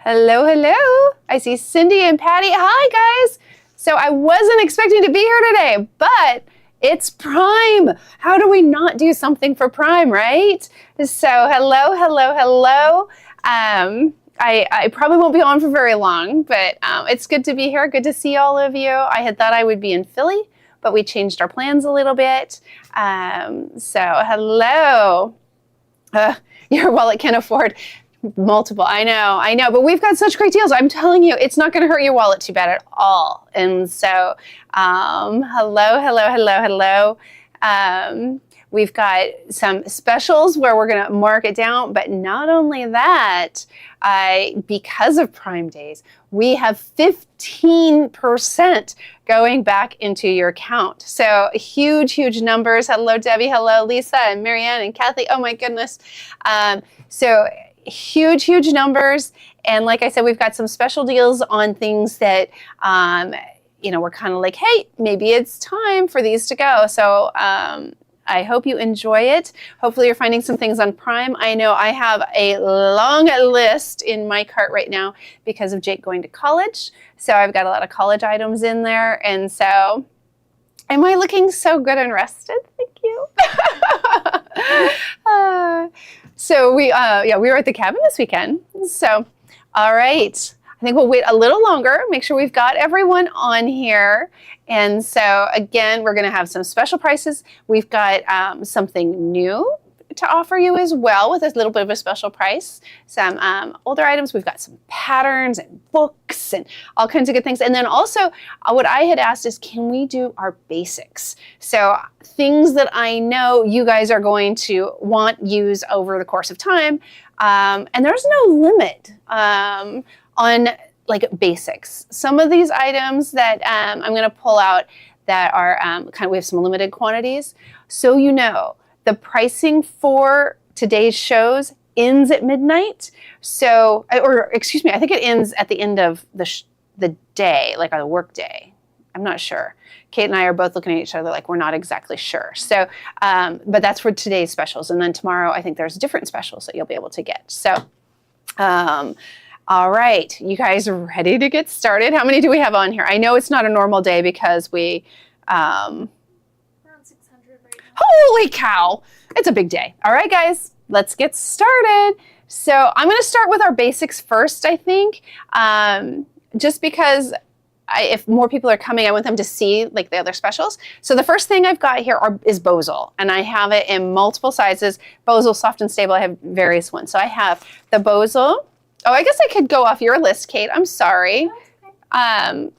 Hello, hello. I see Cindy and Patty. Hi, guys. So I wasn't expecting to be here today, but it's Prime. How do we not do something for Prime, right? So hello, hello, hello. I probably won't be on for very long, but it's good to be here. Good to see all of you. I had thought I would be in Philly, but we changed our plans a little bit. So hello. Your wallet can afford multiple. I know, but we've got such great deals. I'm telling you, it's not going to hurt your wallet too bad at all. And so, hello, hello, hello, hello. We've got some specials where we're going to mark it down, but not only that, because of Prime Days, we have 15% going back into your account. So huge, huge numbers. Hello, Debbie. Hello, Lisa and Marianne and Kathy. Oh my goodness. So huge, huge numbers. And like I said, we've got some special deals on things that, we're kind of like, hey, maybe it's time for these to go. So I hope you enjoy it. Hopefully you're finding some things on Prime. I know I have a long list in my cart right now because of Jake going to college. So I've got a lot of college items in there. And so, am I looking so good and rested? Thank you. So we were at the cabin this weekend. So, all right. I think we'll wait a little longer, make sure we've got everyone on here. And so again, we're going to have some special prices. We've got something new to offer you as well with a little bit of a special price. Some older items. We've got some patterns and books and all kinds of good things. And then also what I had asked is, can we do our basics? So things that I know you guys are going to use over the course of time. And there's no limit on like basics. Some of these items that I'm going to pull out that are we have some limited quantities. So the pricing for today's shows ends at midnight. So, I think it ends at the end of the day, like the work day. I'm not sure. Kate and I are both looking at each other like we're not exactly sure. So, but that's for today's specials. And then tomorrow, I think there's different specials that you'll be able to get. So, all right, you guys are ready to get started? How many do we have on here? I know it's not a normal day because we... around 600 right now. Holy cow! It's a big day. All right, guys, let's get started. So I'm going to start with our basics first, I think, just because if more people are coming, I want them to see like the other specials. So the first thing I've got here is Bozal, and I have it in multiple sizes. Bozal, soft and stable, I have various ones. So I have the Bozal. Oh, I guess I could go off your list, Kate. I'm sorry. I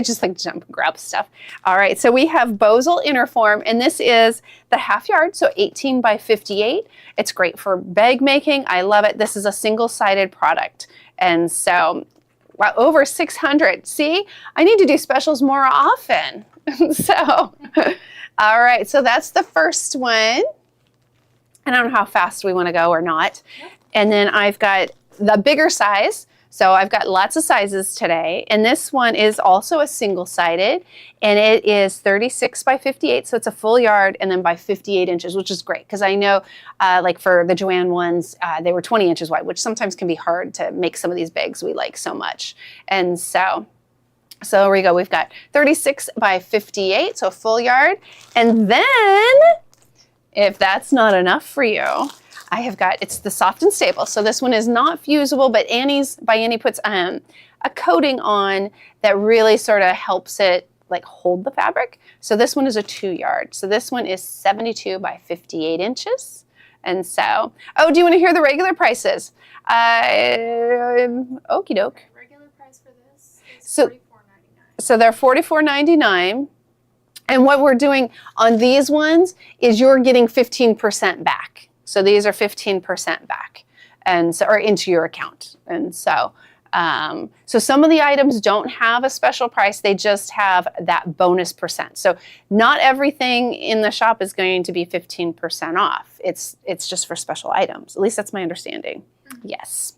just like to jump and grab stuff. All right, so we have Bozal Interform, and this is the half yard, so 18 by 58. It's great for bag making. I love it. This is a single-sided product, and so wow, over 600. See, I need to do specials more often. So, all right, so that's the first one. I don't know how fast we want to go or not. And then I've got the bigger size. So I've got lots of sizes today. And this one is also a single-sided, and it is 36 by 58. So it's a full yard and then by 58 inches, which is great. Because I know like for the Joanne ones, they were 20 inches wide, which sometimes can be hard to make some of these bags we like so much. And so there we go. We've got 36 by 58, so a full yard. And then, if that's not enough for you, I have got, it's the soft and stable. So this one is not fusible, but Annie puts a coating on that really sort of helps it like hold the fabric. So this one is a 2 yard. So this one is 72 by 58 inches. And so, do you want to hear the regular prices? Okie doke. Regular price for this is $44.99. So they're $44.99. And what we're doing on these ones is you're getting 15% back. So these are 15% back, and so or into your account. And so, so some of the items don't have a special price; they just have that bonus percent. So not everything in the shop is going to be 15% off. It's just for special items. At least that's my understanding. Mm-hmm. Yes.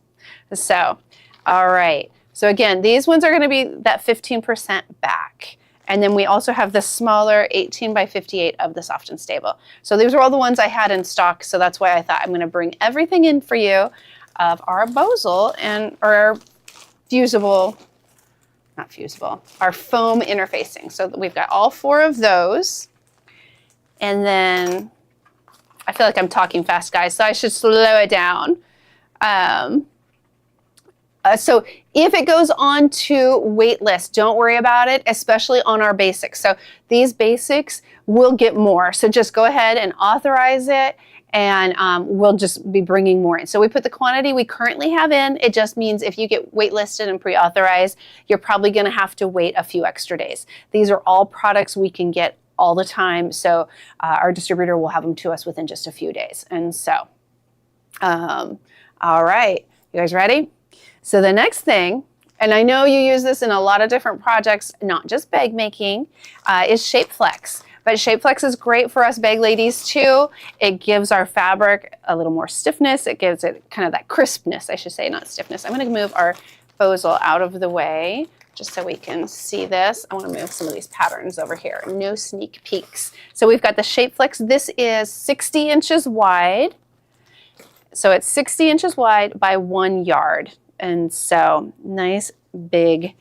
So, all right. So again, these ones are going to be that 15% back. And then we also have the smaller 18 by 58 of the soft and stable. So these are all the ones I had in stock. So that's why I thought I'm going to bring everything in for you of our Bozal and or fusible, not fusible, our foam interfacing. So we've got all 4 of those. And then I feel like I'm talking fast, guys, so I should slow it down. So if it goes on to wait list, don't worry about it, especially on our basics. So these basics will get more. So just go ahead and authorize it, and we'll just be bringing more in. So we put the quantity we currently have in. It just means if you get waitlisted and pre-authorized, you're probably going to have to wait a few extra days. These are all products we can get all the time. So our distributor will have them to us within just a few days. And so, all right, you guys ready? So the next thing, and I know you use this in a lot of different projects, not just bag making, is Shape Flex. But Shape Flex is great for us bag ladies too. It gives our fabric a little more stiffness. It gives it kind of that crispness, I should say, not stiffness. I'm going to move our bosal out of the way just so we can see this. I want to move some of these patterns over here. No sneak peeks. So we've got the Shape Flex. This is 60 inches wide. So it's 60 inches wide by 1 yard. And so nice, big,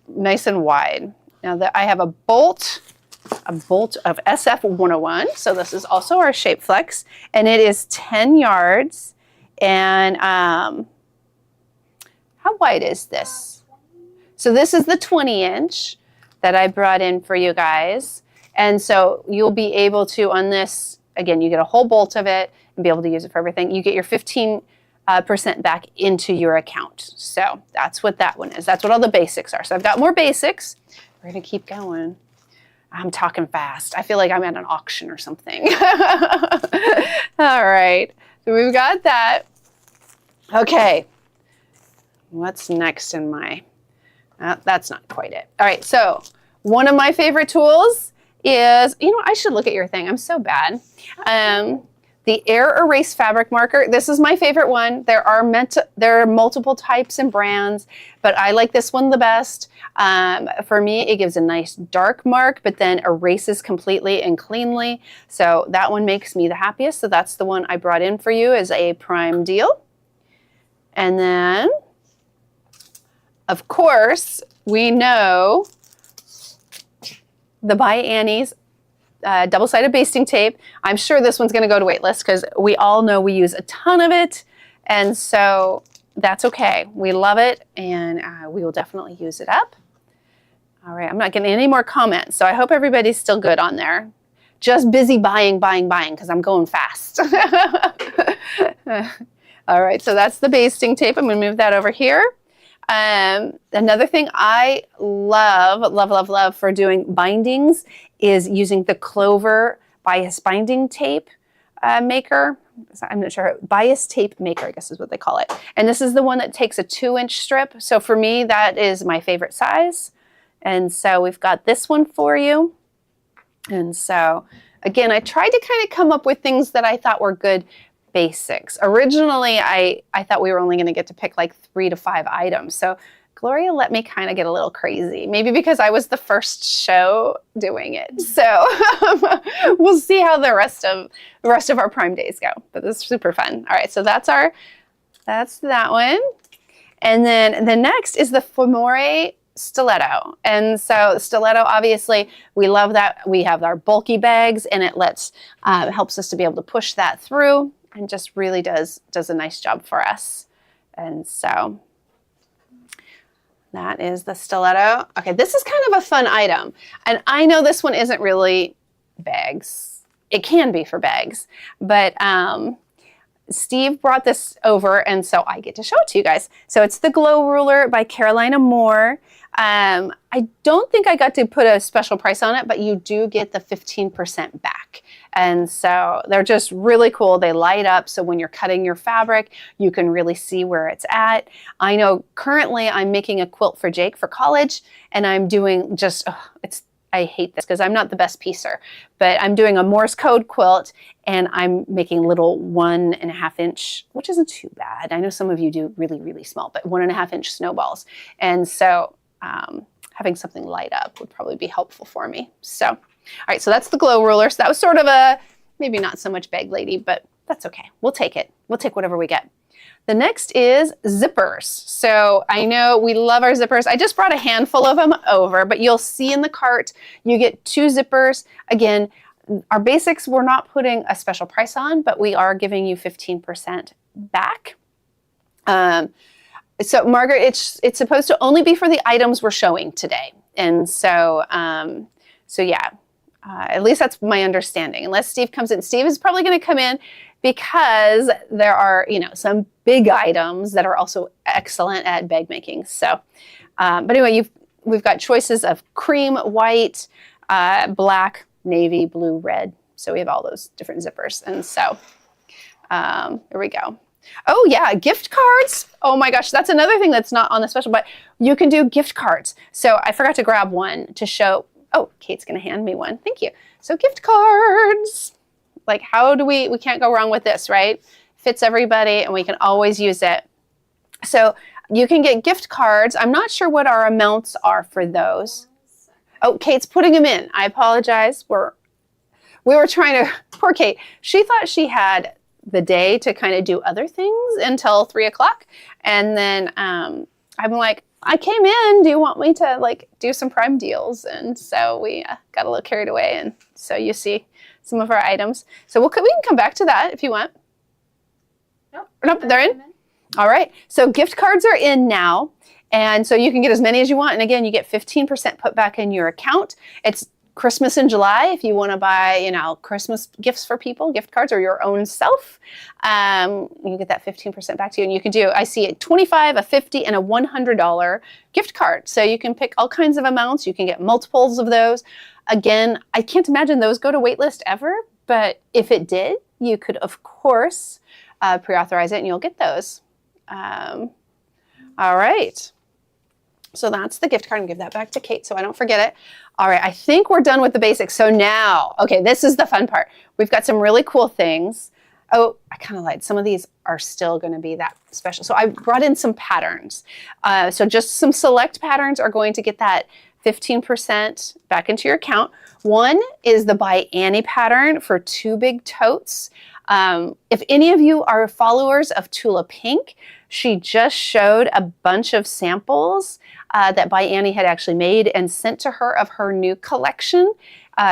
nice and wide. Now that I have a bolt of SF 101. So this is also our Shape Flex, and it is 10 yards. And how wide is this? So this is the 20-inch that I brought in for you guys. And so you'll be able to, on this, again, you get a whole bolt of it and be able to use it for everything. You get your 15% back into your account. So that's what that one is. That's what all the basics are. So I've got more basics. We're going to keep going. I'm talking fast. I feel like I'm at an auction or something. All right. So we've got that. Okay. What's next in my... that's not quite it. All right. So one of my favorite tools is, I should look at your thing. I'm so bad. The Air Erase Fabric Marker. This is my favorite one. There are multiple types and brands, but I like this one the best. For me, it gives a nice dark mark, but then erases completely and cleanly. So that one makes me the happiest. So that's the one I brought in for you as a prime deal. And then, of course, we know the By Annie's double-sided basting tape. I'm sure this one's going to go to waitlist because we all know we use a ton of it, and so that's okay. We love it, and we will definitely use it up. All right, I'm not getting any more comments, so I hope everybody's still good on there. Just busy buying, because I'm going fast. All right, so that's the basting tape. I'm going to move that over here. Another thing I love for doing bindings is using the Clover bias binding tape maker. I'm not sure. Bias tape maker, I guess is what they call it. And this is the one that takes a 2-inch strip. So for me, that is my favorite size. And so we've got this one for you. And so again, I tried to kind of come up with things that I thought were good basics. Originally, I thought we were only going to get to pick like 3 to 5 items. So Gloria let me kind of get a little crazy, maybe because I was the first show doing it. So we'll see how the rest of our Prime days go. But this is super fun. All right, so that's that one. And then the next is the Femore stiletto. And so stiletto, obviously, we love that. We have our bulky bags, and it helps us to be able to push that through, and just really does a nice job for us. And so that is the stiletto. Okay, this is kind of a fun item. And I know this one isn't really bags. It can be for bags, but Steve brought this over, and so I get to show it to you guys. So it's the Glow Ruler by Carolina Moore. I don't think I got to put a special price on it, but you do get the 15% back. And so they're just really cool. They light up, so when you're cutting your fabric, you can really see where it's at. I know currently I'm making a quilt for Jake for college, and I'm doing I hate this because I'm not the best piecer, but I'm doing a Morse code quilt, and I'm making little 1.5 inch, which isn't too bad. I know some of you do really, really small, but 1.5 inch snowballs. And so having something light up would probably be helpful for me. So, all right, so that's the Glow Ruler. So that was sort of maybe not so much bag lady, but that's okay. We'll take it. We'll take whatever we get. The next is zippers. So I know we love our zippers. I just brought a handful of them over, but you'll see in the cart, you get 2 zippers. Again, our basics, we're not putting a special price on, but we are giving you 15% back. So Margaret, it's supposed to only be for the items we're showing today. And so, yeah, at least that's my understanding. Unless Steve comes in. Steve is probably going to come in because there are, some big items that are also excellent at bag making. So, but anyway, we've got choices of cream, white, black, navy, blue, red. So we have all those different zippers. And so here we go. Oh yeah, gift cards. Oh my gosh, that's another thing that's not on the special, but you can do gift cards. So I forgot to grab one to show. Oh, Kate's going to hand me one. Thank you. So gift cards. Like, how do we can't go wrong with this, right? Fits everybody and we can always use it. So you can get gift cards. I'm not sure what our amounts are for those. Oh, Kate's putting them in. I apologize. We were trying to, poor Kate. She thought she had the day to kind of do other things until 3 o'clock. And then I'm like, I came in. Do you want me to do some Prime deals? And so we got a little carried away. And so you see some of our items. So we can come back to that if you want. Nope, they're in. All right. So gift cards are in now. And so you can get as many as you want. And again, you get 15% put back in your account. It's Christmas in July. If you want to buy, Christmas gifts for people, gift cards, or your own self, you get that 15% back to you. And you can do, I see a $25, a $50, and a $100 gift card. So you can pick all kinds of amounts. You can get multiples of those. Again, I can't imagine those go to waitlist ever, but if it did, you could, of course, pre-authorize it and you'll get those. All right. So that's the gift card. And give that back to Kate so I don't forget it. All right, I think we're done with the basics. So now, okay, this is the fun part. We've got some really cool things. Oh, I kind of lied. Some of these are still going to be that special. So I brought in some patterns. So just some select patterns are going to get that 15% back into your account. One is the By Annie pattern for 2 big totes. If any of you are followers of Tula Pink, she just showed a bunch of samples that By Annie had actually made and sent to her of her new collection,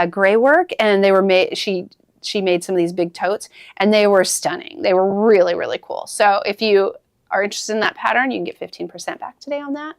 gray work, and they were made. She made some of these big totes, and they were stunning. They were really, really cool. So if you are interested in that pattern, you can get 15% back today on that.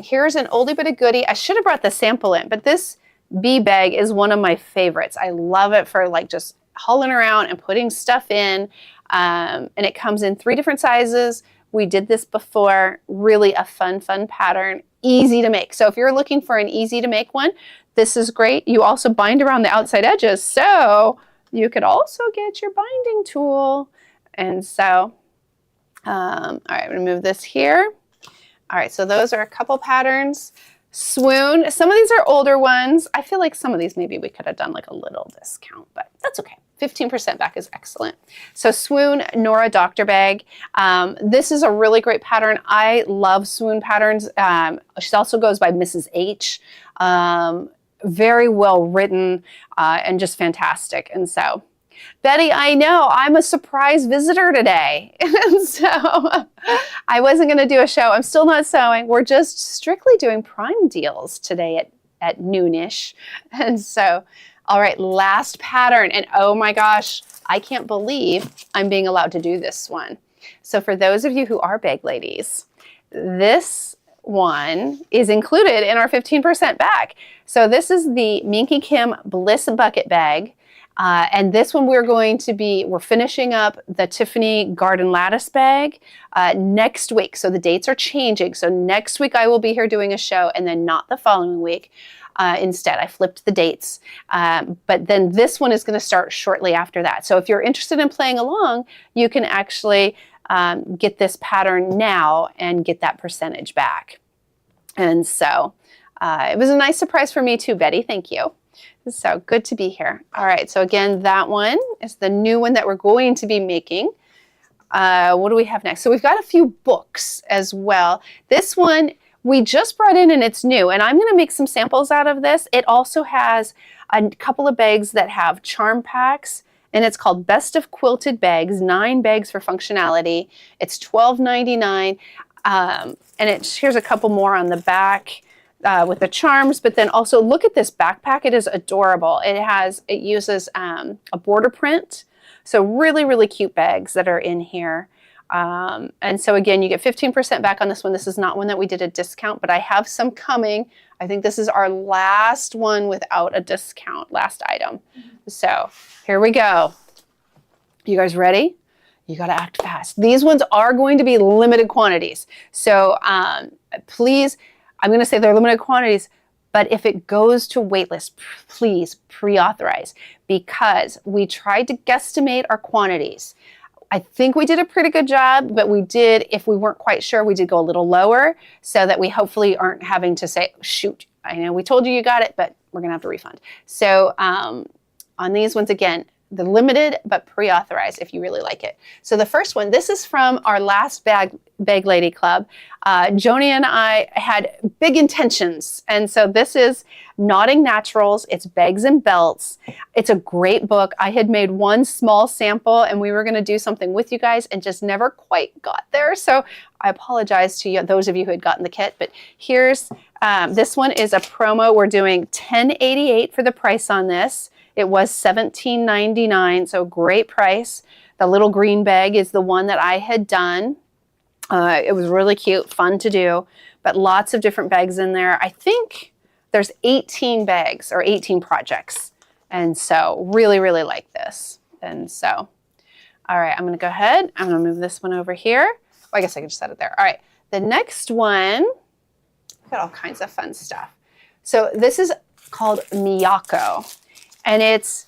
Here's an oldie but a goodie. I should have brought the sample in, but this bee bag is one of my favorites. I love it for just hauling around and putting stuff in. And it comes in 3 different sizes. We did this before. Really a fun pattern. Easy to make. So if you're looking for an easy to make one, this is great. You also bind around the outside edges. So you could also get your binding tool. And so, all right, I'm going to move this here. All right, so those are a couple patterns. Swoon. Some of these are older ones. I feel like some of these maybe we could have done a little discount, but that's okay. 15% back is excellent. So Swoon Nora Doctor Bag. This is a really great pattern. I love Swoon patterns. She also goes by Mrs. H. Very well written and just fantastic. And so, Betty, I know I'm a surprise visitor today. And so I wasn't going to do a show. I'm still not sewing. We're just strictly doing Prime deals today at noonish. And so, all right, last pattern. And oh my gosh, I can't believe I'm being allowed to do this one. So for those of you who are bag ladies, this one is included in our 15% back. So this is the Minky Kim Bliss Bucket Bag. And this one we're finishing up the Tiffini Garden Lattice Bag next week. So the dates are changing. So next week I will be here doing a show and then not the following week. Instead, I flipped the dates. But then this one is going to start shortly after that. So if you're interested in playing along, you can actually get this pattern now and get that percentage back. And so it was a nice surprise for me too, Betty. Thank you. So good to be here. All right, so again, that one is the new one that we're going to be making. What do we have next? So we've got a few books as well. This one we just brought in and it's new, and I'm gonna make some samples out of this. It also has a couple of bags that have charm packs and it's called Best of Quilted Bags, 9 bags for functionality. It's $12.99, and here's a couple more on the back with the charms, but then also look at this backpack. It is adorable. It uses a border print, so really, really cute bags that are in here. And so again, you get 15% back on this one. This is not one that we did a discount, but I have some coming. I think this is our last one without a discount, last item. So here we go. You guys ready? You got to act fast. These ones are going to be limited quantities. So please, I'm going to say they're limited quantities, but if it goes to waitlist, please pre-authorize, because we tried to guesstimate our quantities. I think we did a pretty good job, but we did, if we weren't quite sure, we did go a little lower so that we hopefully aren't having to say, shoot, I know we told you got it, but we're going to have to refund. So on these ones, again, the limited, but pre-authorized if you really like it. So the first one, this is from our last Bag Lady Club. Joni and I had big intentions. And so this is Knotting Naturals. It's Bags and Belts. It's a great book. I had made one small sample and we were going to do something with you guys and just never quite got there. So I apologize to you, those of you who had gotten the kit, but here's, this one is a promo. We're doing $10.88 for the price on this. It was $17.99, so great price. The little green bag is the one that I had done. It was really cute, fun to do, but lots of different bags in there. I think there's 18 bags or 18 projects. And so really, really like this. And so, all right, I'm going to go ahead. I'm going to move this one over here. Well, I guess I could just set it there. All right, the next one, got all kinds of fun stuff. So this is called Miyako. And it's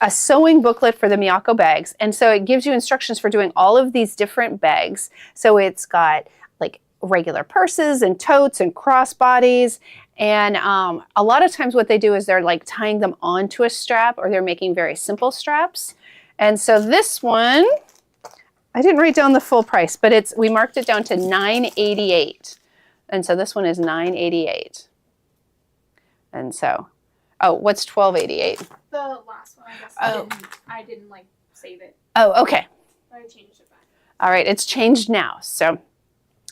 a sewing booklet for the Miyako bags. And so it gives you instructions for doing all of these different bags. So it's got like regular purses and totes and crossbodies. And a lot of times what they do is they're like tying them onto a strap, or they're making very simple straps. And so this one, I didn't write down the full price, but we marked it down to $9.88. And so this one is $9.88. And so, oh, what's $12.88? The last one, I guess. I didn't like save it. Oh, okay. But I changed it back. All right, it's changed now. So,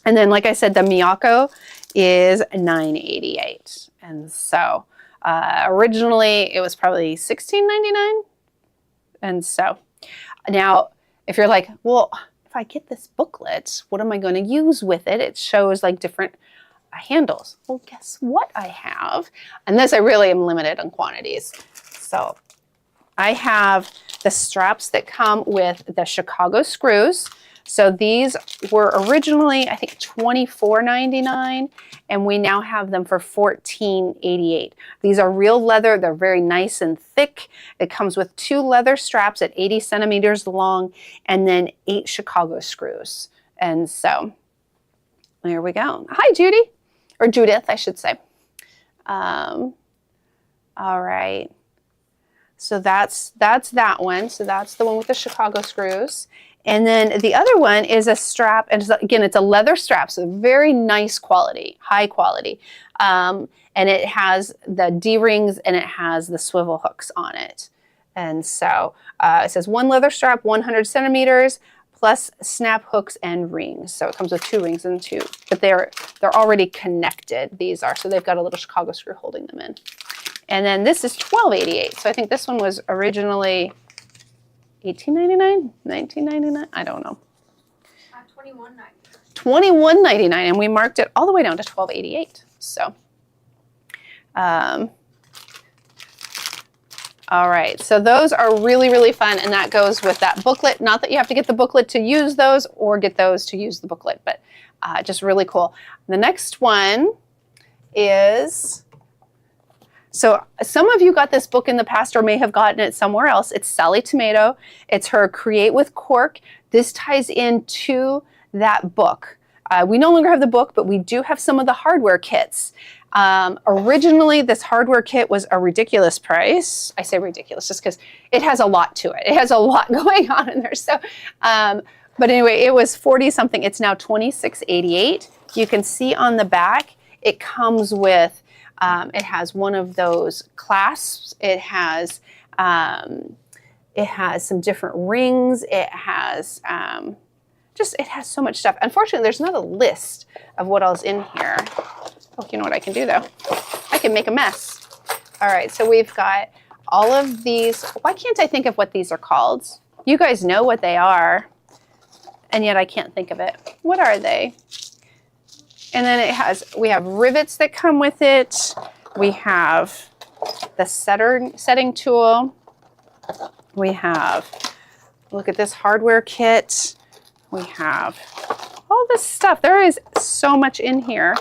and then like I said, the Miyako is $9.88. And so originally it was probably $16.99. And so now if you're like, well, if I get this booklet, what am I going to use with it? It shows like different handles. Well, guess what I have? And this, I really am limited on quantities. So I have the straps that come with the Chicago screws. So these were originally, I think, $24.99, and we now have them for $14.88. These are real leather. They're very nice and thick. It comes with 2 leather straps at 80 centimeters long, and then 8 Chicago screws. And so there we go. Hi, Judy. Or Judith, I should say. All right. So that's that one. So that's the one with the Chicago screws. And then the other one is a strap. And again, it's a leather strap. So very nice quality, high quality. And it has the D-rings and it has the swivel hooks on it. And so it says 1 leather strap, 100 centimeters, plus snap hooks and rings. So it comes with 2 rings and 2, but they're already connected. These are, so they've got a little Chicago screw holding them in. And then this is $12.88. So I think this one was originally $18.99, $19.99. I don't know. $21.99. $21.99, and we marked it all the way down to $12.88. So, all right, so those are really, really fun, and that goes with that booklet. Not that you have to get the booklet to use those or get those to use the booklet, but just really cool. The next one is, so some of you got this book in the past or may have gotten it somewhere else. It's Sally Tomato. It's her Create with Cork. This ties into that book. We no longer have the book, but we do have some of the hardware kits. Originally, this hardware kit was a ridiculous price. I say ridiculous just because it has a lot to it. It has a lot going on in there. So, but anyway, it was 40 something. It's now $26.88. You can see on the back, it comes with, it has one of those clasps. It has It has some different rings. It has it has so much stuff. Unfortunately, there's not a list of what all's in here. Oh, you know what I can do though? I can make a mess. All right, so we've got all of these. Why can't I think of what these are called? You guys know what they are, and yet I can't think of it. What are they? And then we have rivets that come with it. We have the setting tool. We have, look at this hardware kit. We have all this stuff. There is so much in here.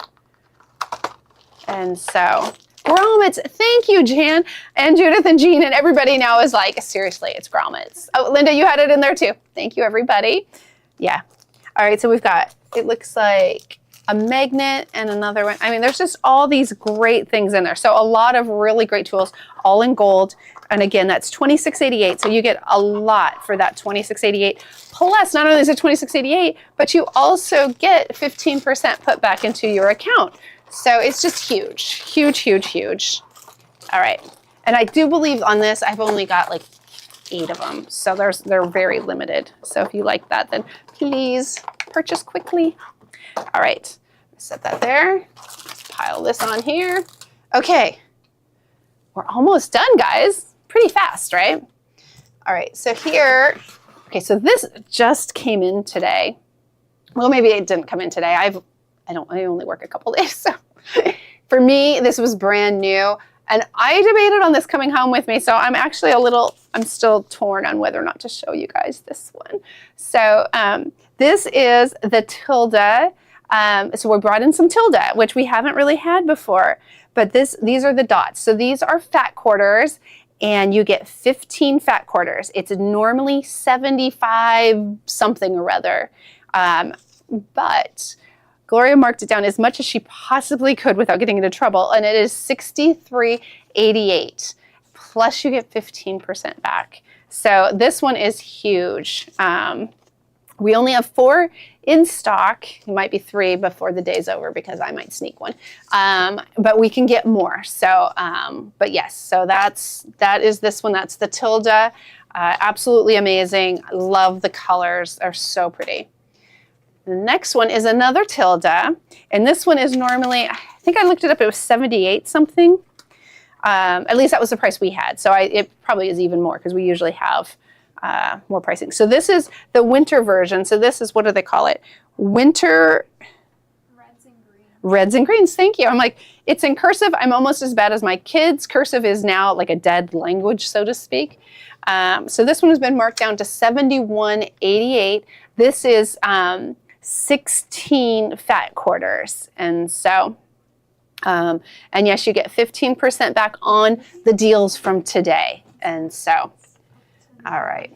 And so, grommets, thank you, Jan, and Judith and Jean, and everybody now is like, seriously, it's grommets. Oh, Linda, you had it in there too. Thank you, everybody. Yeah. All right, so we've got, it looks like a magnet and another one. I mean, there's just all these great things in there. So a lot of really great tools, all in gold. And again, that's $26.88. So you get a lot for that $26.88. Plus, not only is it $26.88, but you also get 15% put back into your account. So it's just huge, huge, huge, huge. All right. And I do believe on this, I've only got like 8 of them. So they're very limited. So if you like that, then please purchase quickly. All right, set that there, pile this on here. Okay, we're almost done, guys. Pretty fast, right? All right, so here, okay, so this just came in today. Well, maybe it didn't come in today. I only work a couple days, so for me, this was brand new. And I debated on this coming home with me, so I'm actually I'm still torn on whether or not to show you guys this one. So this is the Tilda. So we brought in some Tilda, which we haven't really had before, but these are the dots. So these are fat quarters, and you get 15 fat quarters. It's normally 75 something or other, but Gloria marked it down as much as she possibly could without getting into trouble, and it is $63.88. Plus you get 15% back. So this one is huge. We only have 4 in stock. It might be 3 before the day's over because I might sneak one. But we can get more. So, but yes, so that is this one. That's the Tilda. Absolutely amazing. I love the colors. They're so pretty. The next one is another Tilda. And this one is normally, I think I looked it up, it was 78 something. At least that was the price we had. So it probably is even more because we usually have more pricing. So this is the winter version. So this is, what do they call it? Winter Reds and greens. Reds and greens. Thank you. I'm like, it's in cursive. I'm almost as bad as my kids. Cursive is now like a dead language, so to speak. So this one has been marked down to $71.88. This is 16 fat quarters. And so, and yes, you get 15% back on the deals from today. And so, all right.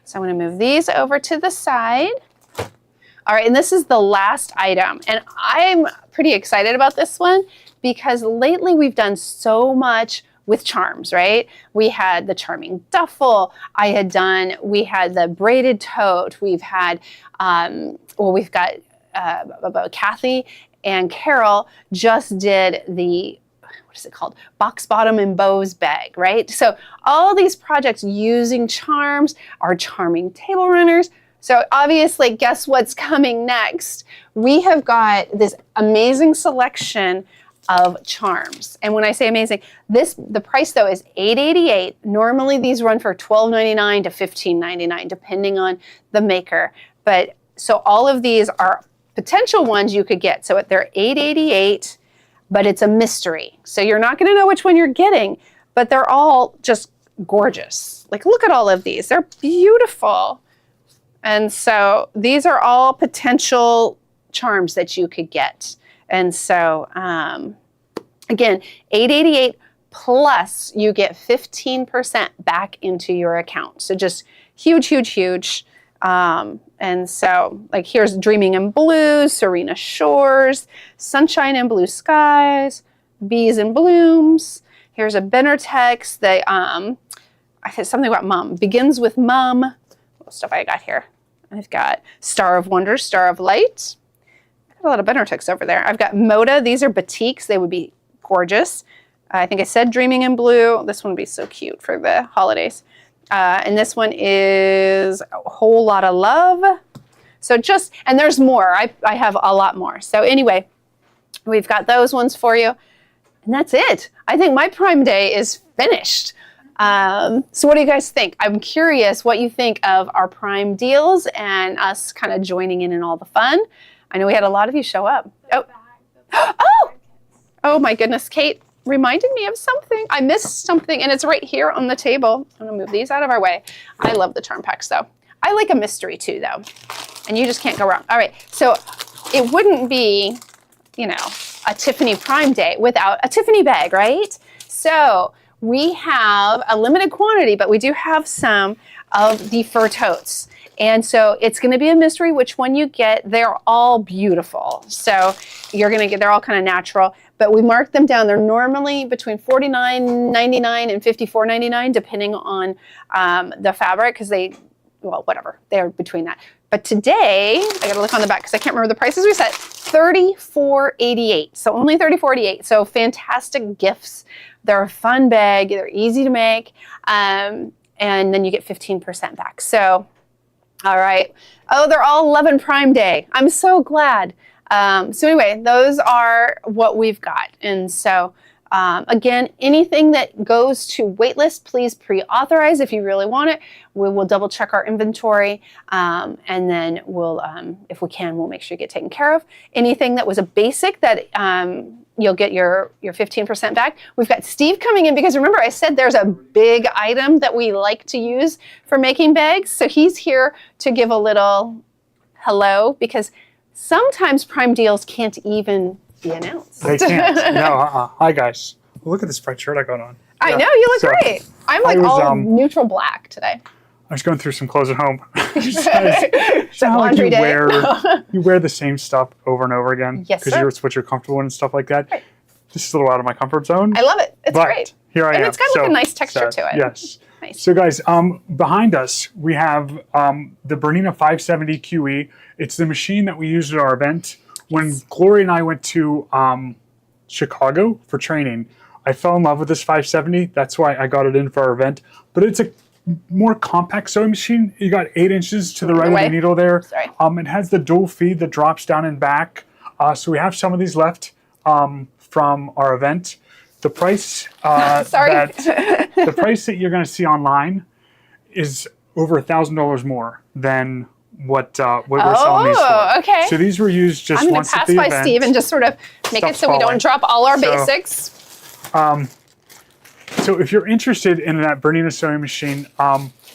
So I'm going to move these over to the side. All right, and this is the last item. And I'm pretty excited about this one because lately we've done so much with charms, right? We had the charming duffel. We had the braided tote. We've had, we've got about Kathy and Carol just did the, what is it called? Box bottom and bows bag, right? So all these projects using charms, our charming table runners. So obviously, guess what's coming next? We have got this amazing selection of charms. And when I say amazing, the price though is $8.88. Normally these run for $12.99 to $15.99, depending on the maker. But so all of these are potential ones you could get. So they're $8.88, but it's a mystery. So you're not gonna know which one you're getting, but they're all just gorgeous. Like, look at all of these, they're beautiful. And so these are all potential charms that you could get. And so, again, $8.88 plus you get 15% back into your account. So just huge, huge, huge. And so, like, here's Dreaming in Blue, Serena Shores, Sunshine in Blue Skies, Bees and Blooms. Here's a Benartex that, I said something about Mom. Begins with Mom. What stuff I got here? I've got Star of Wonder, Star of Light. Got a lot of Benartex over there. I've got Moda. These are batiks. They would be gorgeous. I think I said Dreaming in Blue. This one would be so cute for the holidays. And this one is A Whole Lot of Love. So and there's more. I have a lot more. So anyway, we've got those ones for you. And that's it. I think my Prime Day is finished. So what do you guys think? I'm curious what you think of our Prime deals and us kind of joining in all the fun. I know we had a lot of you show up. Oh my goodness, Kate reminded me of something. I missed something and it's right here on the table. I'm gonna move these out of our way. I love the charm packs though. I like a mystery too though. And you just can't go wrong. All right, so it wouldn't be, you know, a Tiffini Prime Day without a Tiffini bag, right? So we have a limited quantity, but we do have some of the fur totes. And so it's going to be a mystery which one you get. They're all beautiful. So you're going to get, they're all kind of natural, but we marked them down. They're normally between $49.99 and $54.99, depending on the fabric, because well, whatever, they're between that. But today, I got to look on the back because I can't remember the prices we set, $34.88. So only $34.88. So fantastic gifts. They're a fun bag. They're easy to make. And then you get 15% back. So, all right. Oh, they're all 11 Prime Day. I'm so glad. So anyway, those are what we've got. And so, again, anything that goes to waitlist, please pre-authorize if you really want it. We will double check our inventory, and then we'll, if we can, we'll make sure you get taken care of. Anything that was a basic that you'll get your 15% back. We've got Steve coming in because remember I said there's a big item that we like to use for making bags. So he's here to give a little hello because sometimes Prime deals can't even be announced. They can't. No, hi guys. Look at this bright shirt I got on. I know, you look great. I'm like all neutral black today. I was going through some clothes at home. It's how like laundry day. You wear the same stuff over and over again. Yes, because it's what you're comfortable in and stuff like that. Right. This is a little out of my comfort zone. I love it. It's great. Here I am. And it's got like a nice texture to it. Yes. Nice. So guys, behind us we have the Bernina 570 QE. It's the machine that we used at our event. When Gloria and I went to Chicago for training, I fell in love with this 570. That's why I got it in for our event. But it's a more compact sewing machine. You got 8 inches to the right of the needle there. Sorry. It has the dual feed that drops down and back. So we have some of these left from our event. The price the price that you're going to see online is over $1,000 more than what we're selling these for. Okay. So these were used just once at the event. I'm going to pass by Steve and just sort of make it so we don't drop all our basics. So if you're interested in that Bernina sewing machine,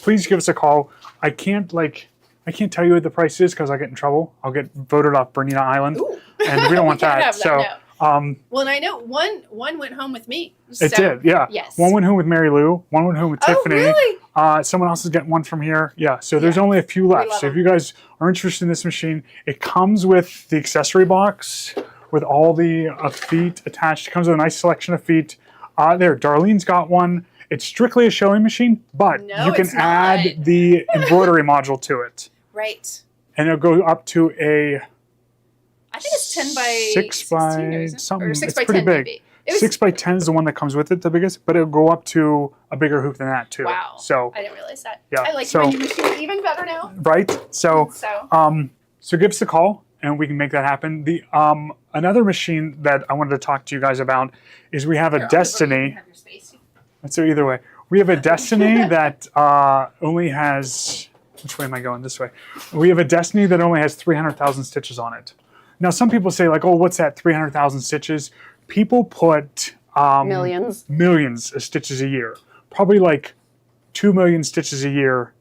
please give us a call. I can't tell you what the price is because I get in trouble. I'll get voted off Bernina Island, and we don't want that. So, well, and I know one went home with me. It did, yeah. Yes. One went home with Mary Lou. One went home with Tiffany. Really? Someone else is getting one from here. Yeah. So there's only a few left. So if you guys are interested in this machine, it comes with the accessory box with all the feet attached. It comes with a nice selection of feet. There, Darlene's got one. It's strictly a sewing machine, but you can add the embroidery module to it. Right. And it'll go up to a I think it's 10 by 6 by something. Or 6 it's by pretty 10 big. maybe. 6 by 10 is the one that comes with it, the biggest, but it'll go up to a bigger hoop than that too. Wow. So I didn't realize that. Yeah. I like my new machine even better now. Right. So give us a call and we can make that happen. The another machine that I wanted to talk to you guys about is we have a Destiny. So either way, we have a Destiny that only has. Which way am I going? This way. We have a Destiny that only has 300,000 stitches on it. Now, some people say like, "Oh, what's that? 300,000 stitches?" People put millions of stitches a year. Probably like 2 million stitches a year,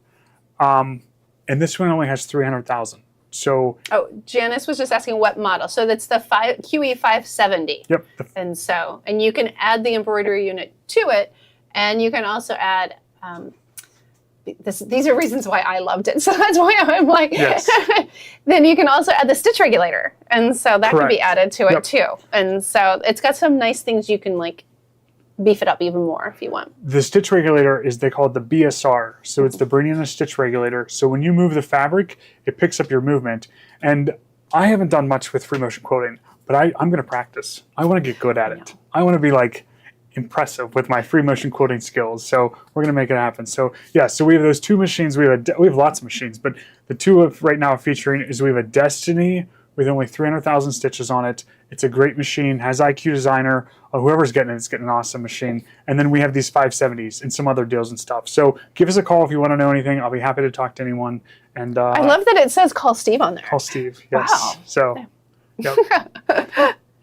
and this one only has 300,000. So. Oh, Janice was just asking what model. So that's the QE 570. Yep. And you can add the embroidery unit to it, and you can also add. These are reasons why I loved it. So that's why I'm like, yes. Then you can also add the stitch regulator. And so that can be added to it too. And so it's got some nice things you can like beef it up even more if you want. The stitch regulator is, they call it the BSR. So it's the Bernina stitch regulator. So when you move the fabric, it picks up your movement. And I haven't done much with free motion quoting, but I'm going to practice. I want to get good at it. I want to be like impressive with my free motion quoting skills. So we're going to make it happen. So yeah, so we have those two machines. We have lots of machines, but the two of right now featuring is we have a Destiny with only 300,000 stitches on it. It's a great machine, has IQ Designer. Whoever's getting it is getting an awesome machine. And then we have these 570s and some other deals and stuff. So give us a call if you want to know anything. I'll be happy to talk to anyone. And I love that it says call Steve on there. Call Steve. Yes. Wow. So, yep.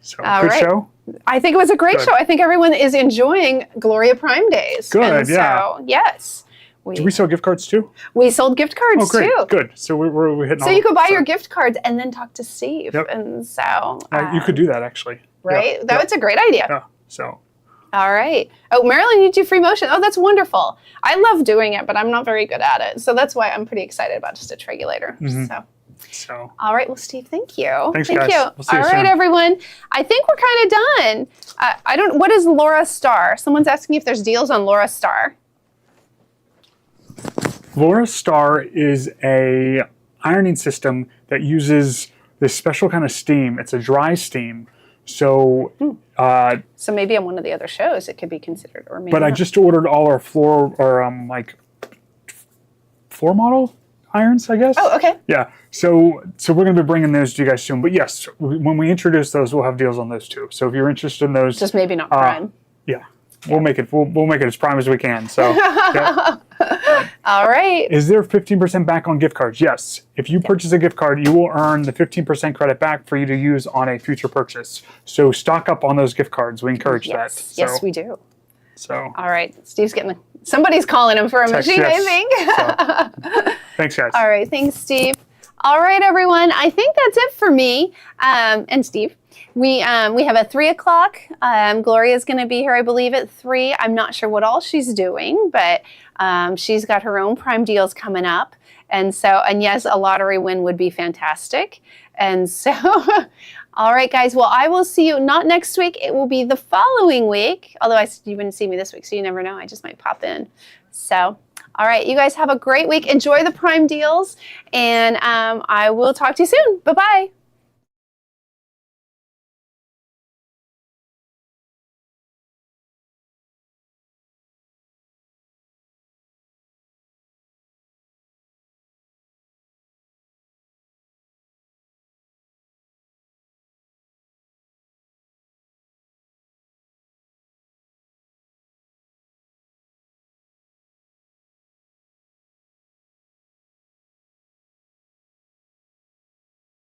So All good right. show. I think it was a great Good. show. I think everyone is enjoying Gloria Prime Days. Good, And yeah. So, yes. Do we sell gift cards too? We sold gift cards Oh, great. too. Good. So we're hitting all. So you could buy so, your gift cards and then talk to Steve. Yep. And so you could do that actually. right? Yeah. That's a great idea. Yeah. So. All right. Oh, Marilyn, you do free motion. Oh, that's wonderful. I love doing it, but I'm not very good at it. So that's why I'm pretty excited about Stitch Regulator. So. All right. Well, Steve, thank you. Thanks, thank guys. you. We'll see you All right, soon. everyone. I think we're kind of done. I don't. What is Laura Star? Someone's asking if there's deals on Laura Star. Laura Star is a ironing system that uses this special kind of steam. It's a dry steam. So, So maybe on one of the other shows it could be considered, or maybe. but I not. just ordered all our floor model irons, I guess. Oh, okay. Yeah. So we're going to be bringing those to you guys soon. But yes, when we introduce those, we'll have deals on those too. So if you're interested in those, Just maybe not Prime. yeah, we'll make it. We'll make it as prime as we can. So. Yeah. All right. Is there 15% back on gift cards? Yes. If you purchase a gift card, you will earn the 15% credit back for you to use on a future purchase. So stock up on those gift cards. We encourage that. So, Yes, we do. So All right. Steve's getting somebody's calling him for a Text, machine, yes. I think. thanks, guys. All right. Thanks, Steve. All right, everyone. I think that's it for me and Steve. We have a 3 o'clock. Gloria's going to be here, I believe, at 3. I'm not sure what all she's doing, but she's got her own Prime deals coming up. And yes, a lottery win would be fantastic. And so, all right, guys. Well, I will see you not next week. It will be the following week. Although you wouldn't see me this week, so you never know. I just might pop in. So, all right, you guys have a great week. Enjoy the Prime deals, and I will talk to you soon. Bye-bye.